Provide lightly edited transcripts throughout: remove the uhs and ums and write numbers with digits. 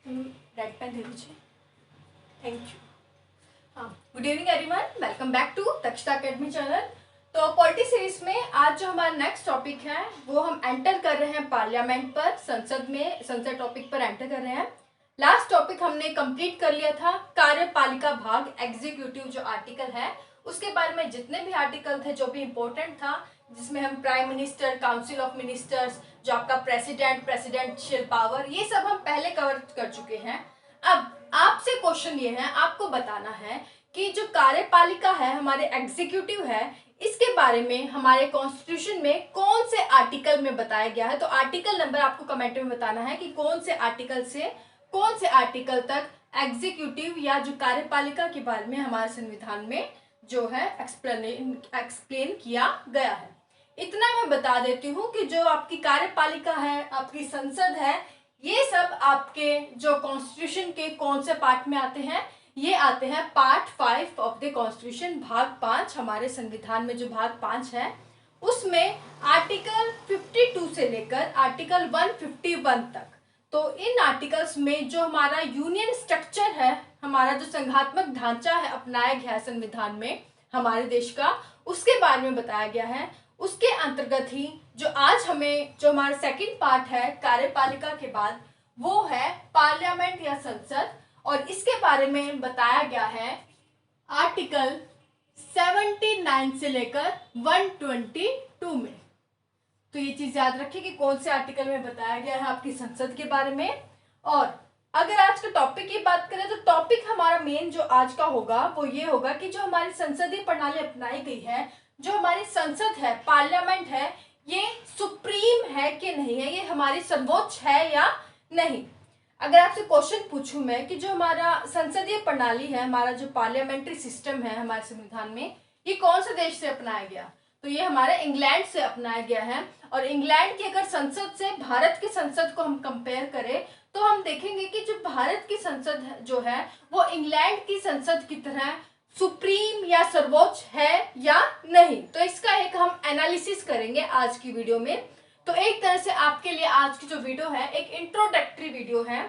Red pen दे दीजिए, thank you. हाँ, good evening everyone, welcome back to Dakshata academy channel. तो पॉलिटी सीरीज में आज जो हमारा नेक्स्ट टॉपिक है वो हम एंटर कर रहे हैं पार्लियामेंट पर, संसद टॉपिक पर एंटर कर रहे हैं। लास्ट टॉपिक हमने कंप्लीट कर लिया था कार्यपालिका भाग, एग्जीक्यूटिव जो आर्टिकल है उसके बारे में जितने भी आर्टिकल थे जो भी इम्पोर्टेंट था, जिसमें हम prime minister, council of ministers, जो आपका प्रेसिडेंशियल पावर, ये सब हम पहले कवर कर चुके हैं। अब आपसे क्वेश्चन ये है, आपको बताना है कि जो कार्यपालिका है, हमारे एग्जीक्यूटिव है, इसके बारे में हमारे कॉन्स्टिट्यूशन में कौन से आर्टिकल में बताया गया है। तो आर्टिकल नंबर आपको कमेंट में बताना है कि कौन से आर्टिकल से कौन से आर्टिकल तक एग्जीक्यूटिव या जो कार्यपालिका के बारे में हमारे संविधान में जो है एक्सप्लेन किया गया है। इतना मैं बता देती हूँ कि जो आपकी कार्यपालिका है, आपकी संसद है, ये सब आपके जो कॉन्स्टिट्यूशन के कौन से पार्ट में आते हैं, ये आते हैं पार्ट 5 ऑफ द कॉन्स्टिट्यूशन, भाग 5। हमारे संविधान में जो भाग 5 है उसमें आर्टिकल 52 से लेकर आर्टिकल 151 तक। तो इन आर्टिकल्स में जो हमारा यूनियन स्ट्रक्चर है, हमारा जो संघात्मक ढांचा है अपनाया गया है संविधान में हमारे देश का, उसके बारे में बताया गया है। उसके अंतर्गत ही जो आज हमें जो हमारा सेकंड पार्ट है कार्यपालिका के बाद, वो है पार्लियामेंट या संसद, और इसके बारे में बताया गया है आर्टिकल 79 से लेकर 122 में। तो ये चीज याद रखिए कि कौन से आर्टिकल में बताया गया है आपकी संसद के बारे में। और अगर आज के टॉपिक की बात करें तो टॉपिक हमारा मेन जो आज का होगा वो ये होगा कि जो हमारी संसदीय प्रणाली अपनाई गई है, जो हमारी संसद है, पार्लियामेंट है, ये सुप्रीम है कि नहीं है, ये हमारी सर्वोच्च है या नहीं। अगर आपसे क्वेश्चन पूछूं मैं कि जो हमारा संसदीय प्रणाली है, हमारा जो पार्लियामेंट्री सिस्टम है हमारे संविधान में, ये कौन से देश से अपनाया गया, तो ये हमारे इंग्लैंड से अपनाया गया है। और इंग्लैंड की अगर संसद से भारत की संसद को हम कंपेयर करें तो हम देखेंगे कि जो भारत की संसद जो है वो इंग्लैंड की संसद की तरह सुप्रीम या सर्वोच्च है या नहीं। तो इसका एक हम एनालिसिस करेंगे आज की वीडियो में। तो एक तरह से आपके लिए आज की जो वीडियो है एक इंट्रोडक्टरी वीडियो है।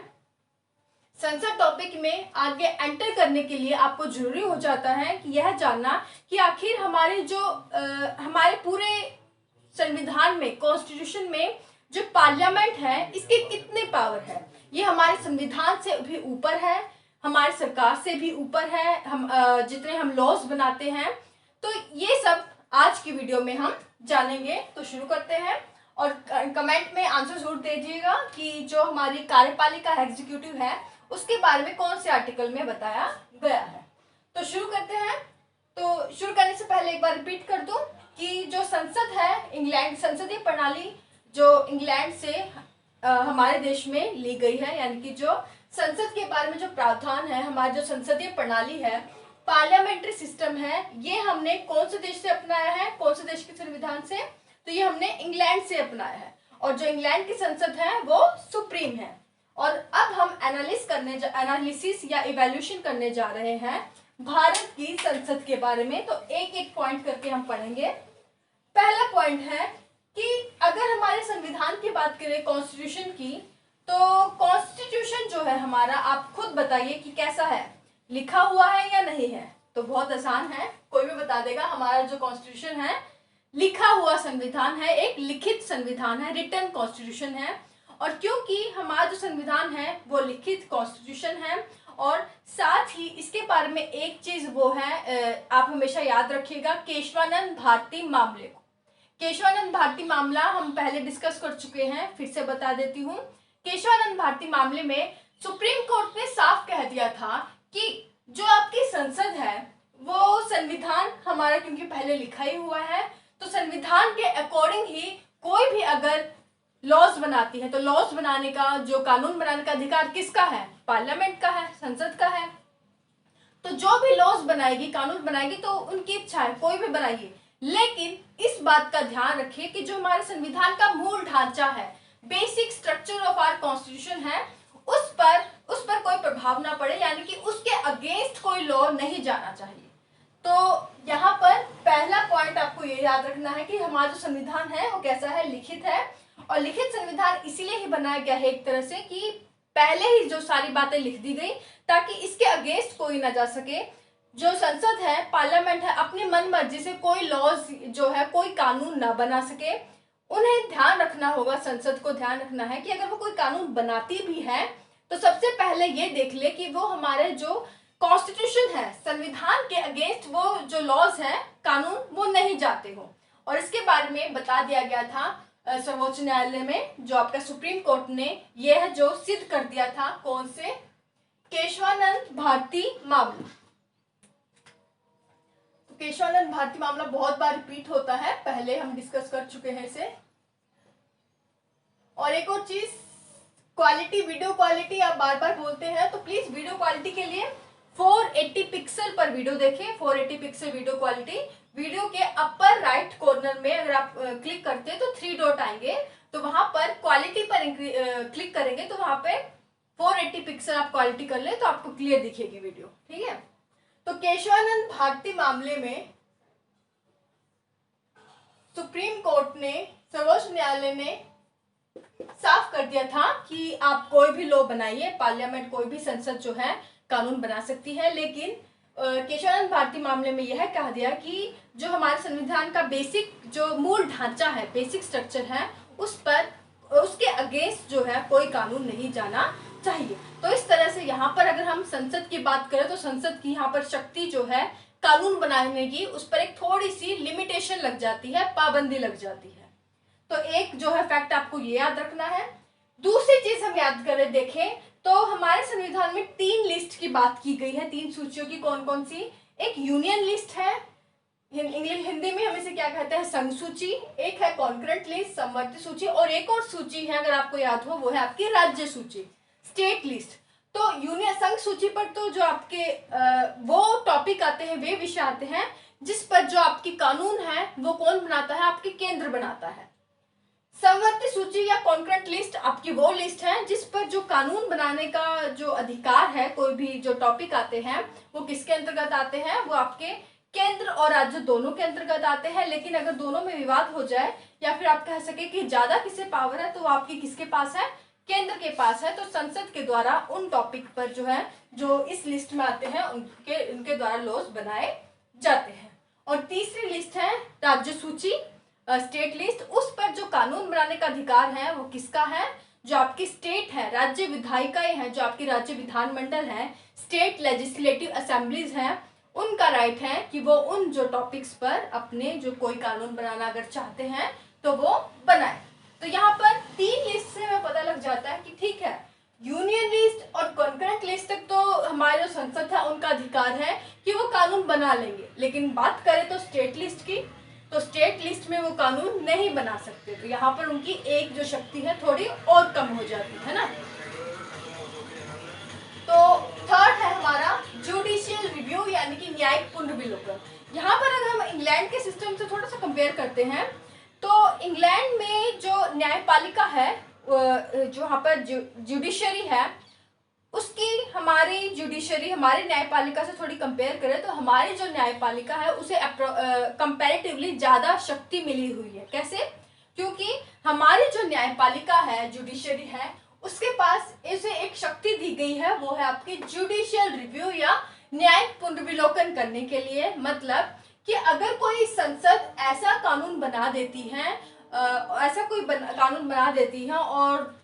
संसद टॉपिक में आगे एंटर करने के लिए आपको जरूरी हो जाता है कि यह जानना कि आखिर हमारे जो हमारे पूरे संविधान में, कॉन्स्टिट्यूशन में जो पार्लियामेंट है, इसके कितने पावर है। ये हमारे संविधान से भी ऊपर है, हमारी सरकार से भी ऊपर है, हम जितने हम लॉज बनाते हैं। तो ये सब आज की वीडियो में हम जानेंगे। तो शुरू करते हैं, और कमेंट में आंसर जरूर दीजिएगा कि जो हमारी कार्यपालिका एग्जीक्यूटिव है उसके बारे में कौन से आर्टिकल में बताया गया है। तो शुरू करते हैं। तो शुरू करने से पहले एक बार रिपीट कर दूं कि जो संसद है, इंग्लैंड संसदीय प्रणाली जो इंग्लैंड से हमारे देश में ली गई है, यानी कि जो संसद के बारे में जो प्रावधान है, हमारी जो संसदीय प्रणाली है, पार्लियामेंट्री सिस्टम है, ये हमने कौन से देश से अपनाया है, कौन से देश के संविधान से, तो ये हमने इंग्लैंड से अपनाया है। और जो इंग्लैंड की संसद है वो सुप्रीम है। और अब हम एनालिसिस या इवैल्यूएशन करने जा रहे हैं भारत की संसद के बारे में। तो एक एक पॉइंट करके हम पढ़ेंगे। पहला पॉइंट है कि अगर हमारे संविधान की बात करें, कॉन्स्टिट्यूशन की, तो कॉन्स्टिट्यूशन जो है हमारा, आप खुद बताइए कि कैसा है, लिखा हुआ है या नहीं है। तो बहुत आसान है, कोई भी बता देगा। हमारा जो कॉन्स्टिट्यूशन है लिखा हुआ संविधान है, एक लिखित संविधान है, रिटन कॉन्स्टिट्यूशन है। और क्योंकि हमारा जो संविधान है वो लिखित कॉन्स्टिट्यूशन है, और साथ ही इसके बारे में एक चीज वो है, आप हमेशा याद रखिएगा केशवानंद भारती मामले को। केशवानंद भारती मामला हम पहले डिस्कस कर चुके हैं, फिर से बता देती हूँ। केशवानंद भारती मामले में सुप्रीम कोर्ट ने साफ कह दिया था कि जो आपकी संसद है वो संविधान हमारा क्योंकि पहले लिखा ही हुआ है, तो संविधान के अकॉर्डिंग ही कोई भी अगर लॉज बनाती है तो लॉज बनाने का, जो कानून बनाने का अधिकार किसका है, पार्लियामेंट का है, संसद का है। तो जो भी लॉज बनाएगी, कानून बनाएगी, तो उनकी इच्छा है, कोई भी बनाइए। लेकिन इस बात का ध्यान रखिए कि जो हमारे संविधान का मूल ढांचा है, basic structure of our constitution है, उस पर कोई प्रभाव ना पड़े, यानी कि उसके अगेंस्ट कोई लॉ नहीं जाना चाहिए। तो यहाँ पर पहला पॉइंट आपको ये याद रखना है कि हमारा जो संविधान है वो कैसा है, लिखित है। और लिखित संविधान इसीलिए ही बनाया गया है एक तरह से कि पहले ही जो सारी बातें लिख दी गई ताकि इसके अगेंस्ट कोई ना जा सके। जो संसद है, पार्लियामेंट है, अपनी मन मर्जी से कोई लॉज जो है, कोई कानून ना बना सके। उन्हें ध्यान रखना होगा, संसद को ध्यान रखना है कि अगर वो कोई कानून बनाती भी है तो सबसे पहले ये देख ले कि वो हमारे जो कॉन्स्टिट्यूशन है, संविधान के अगेंस्ट वो जो लॉज है, कानून, वो नहीं जाते हो। और इसके बारे में बता दिया गया था सर्वोच्च न्यायालय में, जो आपका सुप्रीम कोर्ट ने यह जो सिद्ध कर दिया था, कौन से, केशवानंद भारती मामला। तो केशवानंद भारती मामला बहुत बार रिपीट होता है, पहले हम डिस्कस कर चुके हैं इसे। और एक और चीज, क्वालिटी, वीडियो क्वालिटी आप बार बार बोलते हैं, तो प्लीज वीडियो क्वालिटी के लिए 480 पिक्सल पर वीडियो देखें। 480 पिक्सल वीडियो क्वालिटी। वीडियो के अपर राइट कॉर्नर में अगर आप क्लिक करते हैं तो 3 डॉट आएंगे, तो वहां पर क्वालिटी पर क्लिक करेंगे तो वहां पे 480 पिक्सल आप क्वालिटी कर ले तो आपको क्लियर दिखेगी वीडियो, ठीक है। तो केशवानंद भारती मामले में सुप्रीम कोर्ट ने, सर्वोच्च न्यायालय ने साफ कर दिया था कि आप कोई भी लॉ बनाइए, पार्लियामेंट, कोई भी संसद जो है कानून बना सकती है। लेकिन केशवानंद भारती मामले में यह कहा दिया कि जो हमारे संविधान का बेसिक जो मूल ढांचा है, बेसिक स्ट्रक्चर है, उस पर, उसके अगेंस्ट जो है कोई कानून नहीं जाना चाहिए। तो इस तरह से यहाँ पर अगर हम संसद की बात करें तो संसद की यहाँ पर शक्ति जो है कानून बनाने की, उस पर एक थोड़ी सी लिमिटेशन लग जाती है, पाबंदी लग जाती है। तो एक जो है फैक्ट आपको ये याद रखना है। दूसरी चीज हम याद करें, देखें तो हमारे संविधान में 3 लिस्ट की बात की गई है, 3 सूचियों की। कौन कौन सी? एक यूनियन लिस्ट है, इंग्लिश, हिंदी में हम इसे क्या कहते हैं, संघ सूची। एक है कॉन्करेंट लिस्ट, समवर्ती सूची। और एक और सूची है, अगर आपको याद हो, वो है आपकी राज्य सूची, स्टेट लिस्ट। तो यूनियन, संघ सूची पर तो जो आपके वो टॉपिक आते हैं, वे विषय आते हैं जिस पर जो आपकी कानून है वो कौन बनाता है, आपके केंद्र बनाता है। समवर्ती सूची या कॉन्करेंट लिस्ट आपकी वो लिस्ट है जिस पर जो कानून बनाने का जो अधिकार है, कोई भी जो टॉपिक आते हैं वो किसके अंतर्गत आते हैं, वो आपके केंद्र और राज्य दोनों के अंतर्गत आते हैं। लेकिन अगर दोनों में विवाद हो जाए या फिर आप कह सके कि ज्यादा किसे पावर है, तो वो आपकी किसके पास है, केंद्र के पास है। तो संसद के द्वारा उन टॉपिक पर जो है, जो इस लिस्ट में आते हैं, उनके द्वारा लॉज बनाए जाते हैं। और तीसरी लिस्ट है राज्य सूची, स्टेट लिस्ट। उस पर जो कानून बनाने का अधिकार है वो किसका है, जो आपकी स्टेट है, राज्य विधायिकाएं हैं, जो आपकी राज्य विधानमंडल है, स्टेट लेजिस्लेटिव असेंबलीज हैं, उनका राइट है कि वो उन जो टॉपिक्स पर अपने जो कोई कानून बनाना अगर चाहते हैं तो वो बनाए। तो यहाँ पर 3 लिस्ट से हमें पता लग जाता है कि ठीक है, यूनियन लिस्ट और कॉन्करेंट लिस्ट तक तो हमारे जो संसद है उनका अधिकार है कि वो कानून बना लेंगे। लेकिन बात करें तो स्टेट लिस्ट की, तो स्टेट लिस्ट में वो कानून नहीं बना सकते। तो यहाँ पर उनकी एक जो शक्ति है थोड़ी और कम हो जाती है ना। तो थर्ड है हमारा जुडिशियल रिव्यू, यानी कि न्यायिक पुनर्विलोकन। यहाँ पर अगर हम इंग्लैंड के सिस्टम से थोड़ा सा कंपेयर करते हैं तो इंग्लैंड में जो न्यायपालिका है, जो यहाँ पर जुडिशरी है, उसकी हमारी जुडिशरी, हमारी न्यायपालिका से थोड़ी कंपेयर करें तो हमारी जो न्यायपालिका है उसे कंपैरेटिवली ज़्यादा शक्ति मिली हुई है। कैसे? क्योंकि हमारी जो न्यायपालिका है, जुडिशरी है, उसके पास इसे एक शक्ति दी गई है, वो है आपकी जुडिशियल रिव्यू या न्यायिक पुनर्विलोकन करने के लिए। मतलब कि अगर कोई संसद ऐसा कानून बना देती है, ऐसा कोई कानून बना देती है और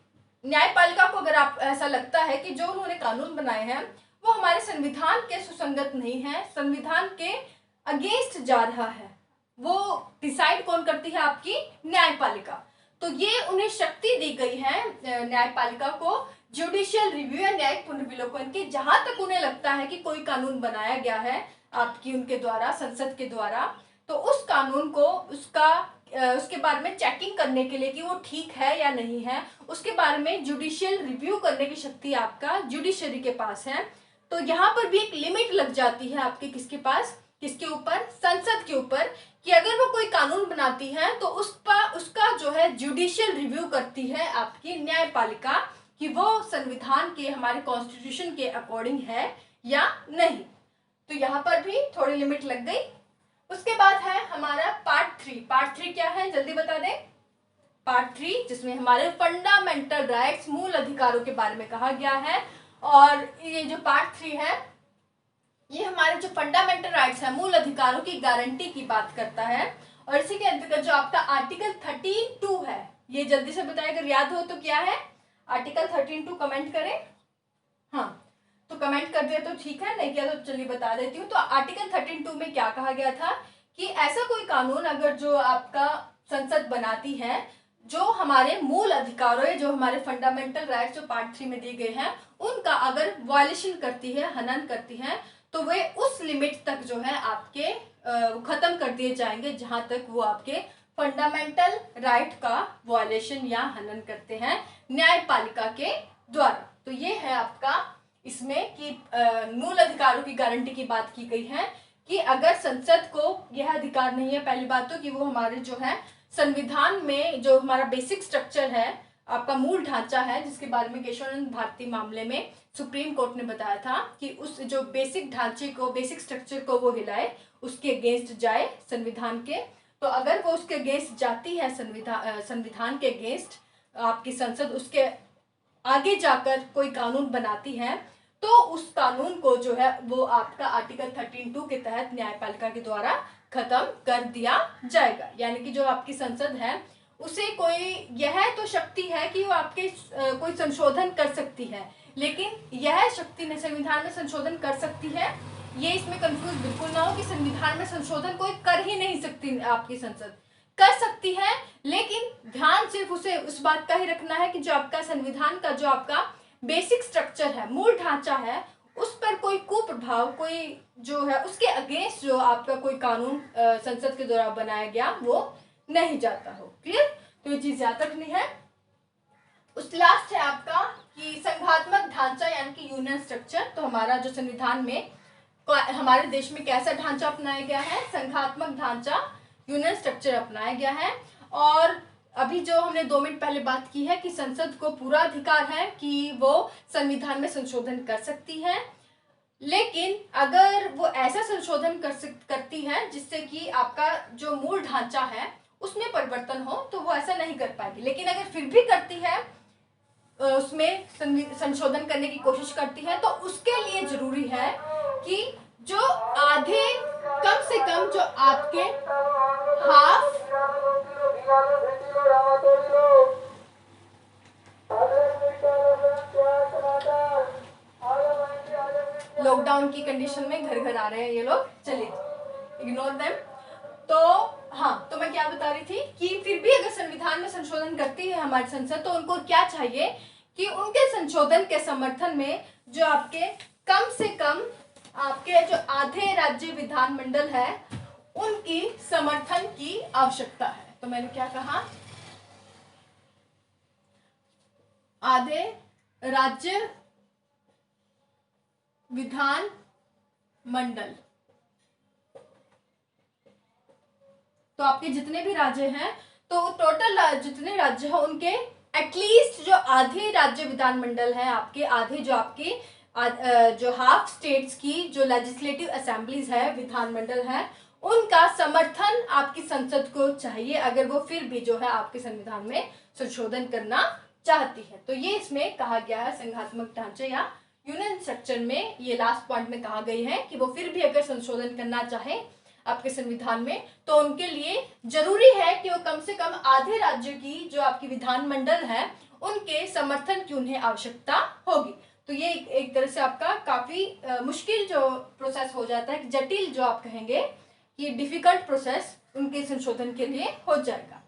न्यायपालिका को अगर आप ऐसा लगता है कि जो उन्होंने कानून बनाए हैं वो हमारे संविधान के सुसंगत नहीं है, संविधान के अगेंस्ट जा रहा है, वो डिसाइड कौन करती है? आपकी न्यायपालिका। तो ये उन्हें शक्ति दी गई है न्यायपालिका को जुडिशियल रिव्यू या न्यायिक पुनर्विलोकन की। जहां तक उन्हें लगता है कि कोई कानून बनाया गया है आपकी, उनके द्वारा, संसद के द्वारा, तो उस कानून को उसके बारे में चेकिंग करने के लिए कि वो ठीक है या नहीं है, उसके बारे में जुडिशियल रिव्यू करने की शक्ति आपका जुडिशरी के पास है। तो यहाँ पर भी एक लिमिट लग जाती है आपके किसके पास, किसके ऊपर? संसद के ऊपर, कि अगर वो कोई कानून बनाती है तो उसका जो है जुडिशियल रिव्यू करती है आपकी न्यायपालिका कि वो संविधान के, हमारे कॉन्स्टिट्यूशन के अकॉर्डिंग है या नहीं। तो यहाँ पर भी थोड़ी लिमिट लग गई। उसके बाद है हमारा पार्ट 3। पार्ट 3 क्या है, जल्दी बता दें? पार्ट 3, जिसमें हमारे फंडामेंटल राइट्स, मूल अधिकारों के बारे में कहा गया है। और ये जो पार्ट 3 है ये हमारे जो फंडामेंटल राइट्स है, मूल अधिकारों की गारंटी की बात करता है। और इसी के अंतर्गत जो आपका आर्टिकल 13(2) है, ये जल्दी से बताएं अगर याद हो तो क्या है आर्टिकल 13(2, कमेंट करें। हाँ तो कमेंट कर दिया तो ठीक है, नहीं किया तो चलिए बता देती हूँ। तो आर्टिकल 13(2) में क्या कहा गया था कि ऐसा कोई कानून अगर जो आपका संसद बनाती है, जो हमारे मूल अधिकारों है, जो हमारे फंडामेंटल राइट्स जो पार्ट 3 में दिए गए हैं, उनका अगर वायलेशन करती है, हनन करती है, तो वे उस लिमिट तक जो है आपके खत्म कर दिए जाएंगे जहां तक वो आपके फंडामेंटल राइट का वायलेशन या हनन करते हैं न्यायपालिका के द्वारा। तो ये है आपका इसमें कि मूल अधिकारों की गारंटी की बात की गई है कि अगर संसद को यह अधिकार नहीं है, पहली बात तो कि वो हमारे जो है संविधान में जो हमारा बेसिक स्ट्रक्चर है, आपका मूल ढांचा है, जिसके बारे में केशवानंद भारती मामले में सुप्रीम कोर्ट ने बताया था कि उस जो बेसिक ढांचे को, बेसिक स्ट्रक्चर को वो हिलाए, उसके अगेंस्ट जाए संविधान के। तो अगर वो उसके अगेंस्ट जाती है, संविधान के अगेंस्ट आपकी संसद उसके आगे जाकर कोई कानून बनाती है, तो उस कानून को जो है वो आपका आर्टिकल 13(2) के तहत न्यायपालिका के द्वारा खत्म कर दिया जाएगा। यानी कि जो आपकी संसद है उसे कोई यह तो शक्ति है कि वो आपके कोई संशोधन कर सकती है, लेकिन यह शक्ति ने संविधान में संशोधन कर सकती है, ये इसमें कंफ्यूज बिल्कुल ना हो कि संविधान में संशोधन कोई कर ही नहीं सकती। आपकी संसद कर सकती है, लेकिन ध्यान सिर्फ उसे उस बात का ही रखना है कि जो आपका संविधान का जो आपका बेसिक स्ट्रक्चर है, मूल ढांचा है, उस पर कोई कुप्रभाव, कोई जो है उसके अगेंस्ट जो आपका कोई कानून संसद के द्वारा बनाया गया वो नहीं जाता हो। क्लियर? तो ये चीज याद रखनी है। उस लास्ट है आपका कि संघात्मक ढांचा यानी कि यूनियन स्ट्रक्चर। तो हमारा जो संविधान में हमारे देश में कैसा ढांचा अपनाया गया है, संघात्मक ढांचा, यूनियन स्ट्रक्चर अपनाया गया है। और अभी जो हमने 2 मिनट पहले बात की है कि संसद को पूरा अधिकार है कि वो संविधान में संशोधन कर सकती है, लेकिन अगर वो ऐसा संशोधन करती है जिससे कि आपका जो मूल ढांचा है उसमें परिवर्तन हो, तो वो ऐसा नहीं कर पाएगी। लेकिन अगर फिर भी करती है, उसमें संशोधन करने की कोशिश करती है, तो उसके लिए जरूरी है कि जो आधे, कम से कम जो आपके हाफ, लॉकडाउन की कंडीशन में घर घर आ रहे हैं ये लोग, चलिए इग्नोर देम। तो हाँ, तो मैं क्या बता रही थी कि फिर भी अगर संविधान में संशोधन करती है हमारी संसद, तो उनको क्या चाहिए कि उनके संशोधन के समर्थन में जो आपके कम से कम आपके जो आधे राज्य विधानमंडल है उनकी समर्थन की आवश्यकता है। तो मैंने क्या कहा, आधे राज्य विधान मंडल, तो आपके जितने भी राज्य हैं, तो टोटल जितने राज्य हैं उनके एटलीस्ट जो आधे राज्य विधानमंडल है, आपके आधे जो आपके जो हाफ स्टेट्स की जो लेजिस्लेटिव असेंबलीज है, विधानमंडल है, उनका समर्थन आपकी संसद को चाहिए अगर वो फिर भी जो है आपके संविधान में संशोधन करना चाहती है। तो ये इसमें कहा गया है संघात्मक ढांचे या यूनियन स्ट्रक्चर में, ये लास्ट पॉइंट में कहा गई है कि वो फिर भी अगर संशोधन करना चाहे आपके संविधान में, तो उनके लिए जरूरी है कि वो कम से कम आधे राज्य की जो आपकी विधानमंडल है उनके समर्थन की उन्हें आवश्यकता होगी। तो ये एक तरह से आपका काफी मुश्किल जो प्रोसेस हो जाता है, जटिल जो आप कहेंगे, ये डिफिकल्ट प्रोसेस उनके संशोधन के लिए हो जाएगा।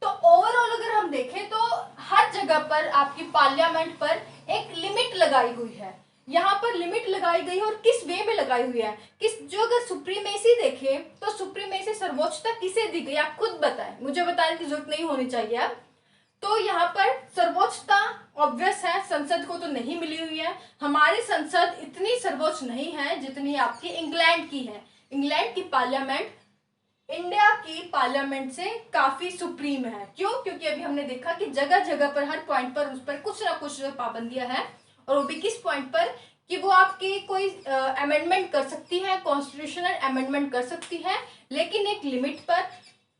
तो ओवरऑल अगर हम देखें तो हर जगह पर आपकी पार्लियामेंट पर एक लिमिट लगाई हुई है, यहाँ पर लिमिट लगाई गई है और किस वे में लगाई हुई है, किस जो अगर सुप्रीमेसी देखें तो सुप्रीमेसी सर्वोच्चता किसे दी गई, आप खुद बताएं, मुझे बताने की जरूरत नहीं होनी चाहिए अब। तो यहाँ पर सर्वोच्चता ऑब्वियस है, संसद को तो नहीं मिली हुई है। हमारी संसद इतनी सर्वोच्च नहीं है जितनी आपकी इंग्लैंड की है। इंग्लैंड की पार्लियामेंट इंडिया की पार्लियामेंट से काफी सुप्रीम है। क्यों? क्योंकि अभी हमने देखा कि जगह जगह पर हर पॉइंट पर उस पर कुछ ना कुछ पाबंदियां हैं, और वो भी किस पॉइंट पर कि वो आपकी कोई अमेंडमेंट कर सकती है, कॉन्स्टिट्यूशनल अमेंडमेंट कर सकती है, लेकिन एक लिमिट पर,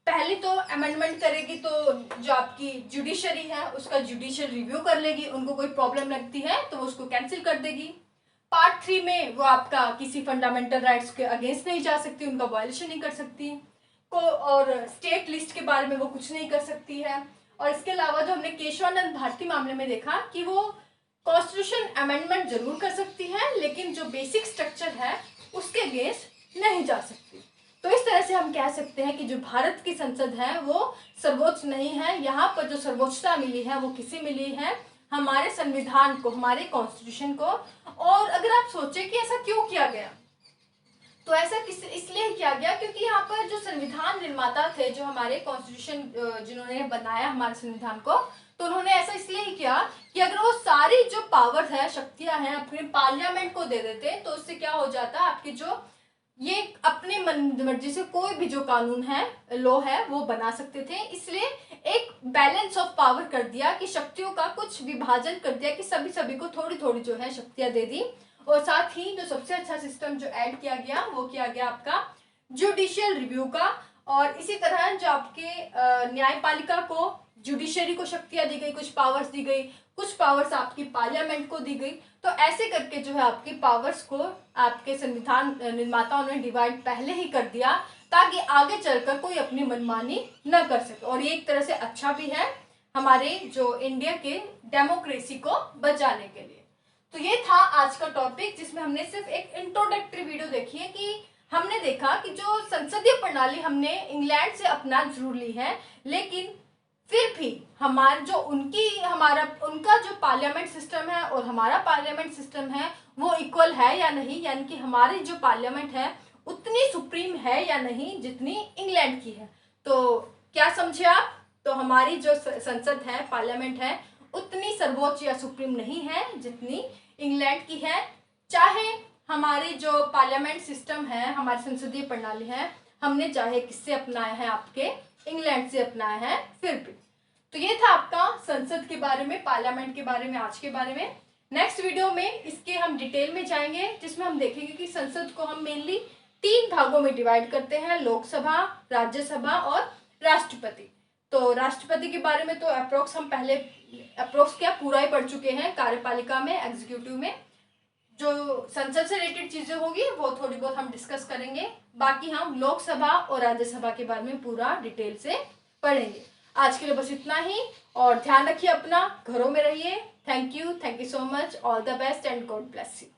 पहले तो अमेंडमेंट करेगी, तो जो आपकी जुडिशरी है उसका जुडिशियल रिव्यू कर लेगी, उनको कोई प्रॉब्लम लगती है तो वो उसको कैंसिल कर देगी। पार्ट 3 में वो आपका किसी फंडामेंटल राइट्स के अगेंस्ट नहीं जा सकती, उनका वायलेशन नहीं कर सकती को, और स्टेट लिस्ट के बारे में वो कुछ नहीं कर सकती है। और इसके अलावा जो हमने केशवानंद भारती मामले में देखा कि वो कॉन्स्टिट्यूशन अमेंडमेंट जरूर कर सकती है, लेकिन जो बेसिक स्ट्रक्चर है उसके अगेंस्ट नहीं जा सकती। तो इस तरह से हम कह सकते हैं कि जो भारत की संसद है वो सर्वोच्च नहीं है। यहाँ पर जो सर्वोच्चता मिली है वो किसे मिली है? हमारे संविधान को, हमारे कॉन्स्टिट्यूशन को। और अगर आप सोचें कि ऐसा क्यों किया गया, तो ऐसा इसलिए किया गया क्योंकि यहाँ पर जो संविधान निर्माता थे, जो हमारे कॉन्स्टिट्यूशन जिन्होंने बनाया हमारे संविधान को, तो उन्होंने ऐसा इसलिए ही किया कि अगर वो सारी जो पावर है, शक्तियां हैं, अपने पार्लियामेंट को दे देते तो उससे क्या हो जाता, आपकी जो ये अपने मन मर्जी से कोई भी जो कानून है, लॉ है, वो बना सकते थे। इसलिए एक बैलेंस ऑफ पावर कर दिया कि शक्तियों का कुछ विभाजन कर दिया कि सभी सभी को थोड़ी थोड़ी जो है शक्तियां दे दी। और साथ ही जो सबसे अच्छा सिस्टम जो ऐड किया गया वो किया गया आपका जुडिशियल रिव्यू का। और इसी तरह जो आपके न्यायपालिका को, जुडिशरी को शक्तियां दी गई, कुछ पावर्स दी गई, कुछ पावर्स आपकी पार्लियामेंट को दी गई। तो ऐसे करके जो है आपकी पावर्स को आपके संविधान निर्माताओं ने डिवाइड पहले ही कर दिया, ताकि आगे चलकर कोई अपनी मनमानी न कर सके। और ये एक तरह से अच्छा भी है हमारे जो इंडिया के डेमोक्रेसी को बचाने के लिए। तो ये था आज का टॉपिक, जिसमें हमने सिर्फ एक इंट्रोडक्टरी वीडियो देखी है कि हमने देखा कि जो संसदीय प्रणाली हमने इंग्लैंड से अपना जरूर ली है, लेकिन फिर भी हमारा जो उनका जो पार्लियामेंट सिस्टम है और हमारा पार्लियामेंट सिस्टम है वो इक्वल है या नहीं, यानी कि हमारी जो पार्लियामेंट है उतनी सुप्रीम है या नहीं जितनी इंग्लैंड की है। तो क्या समझे आप? तो हमारी जो संसद है, पार्लियामेंट है, उतनी सर्वोच्च या सुप्रीम नहीं है जितनी इंग्लैंड की है। चाहे हमारी जो पार्लियामेंट सिस्टम है, हमारी संसदीय प्रणाली है, हमने चाहे किससे अपनाया है, आपके इंग्लैंड से अपनाया है, फिर भी। तो ये था आपका संसद के बारे में, पार्लियामेंट के बारे में, आज के बारे में। नेक्स्ट वीडियो में इसके हम डिटेल में जाएंगे, जिसमें हम देखेंगे कि संसद को हम मेनली 3 भागों में डिवाइड करते हैं, लोकसभा, राज्यसभा और राष्ट्रपति। तो राष्ट्रपति के बारे में तो अप्रोक्स हम पहले क्या पूरा ही पढ़ चुके हैं, कार्यपालिका में, एग्जीक्यूटिव में। जो संसद से रिलेटेड चीजें होगी वो थोड़ी बहुत हम डिस्कस करेंगे, बाकी हम लोकसभा और राज्यसभा के बारे में पूरा डिटेल से पढ़ेंगे। आज के लिए बस इतना ही, और ध्यान रखिए अपना, घरों में रहिए। Thank you so much, all the best and God bless you.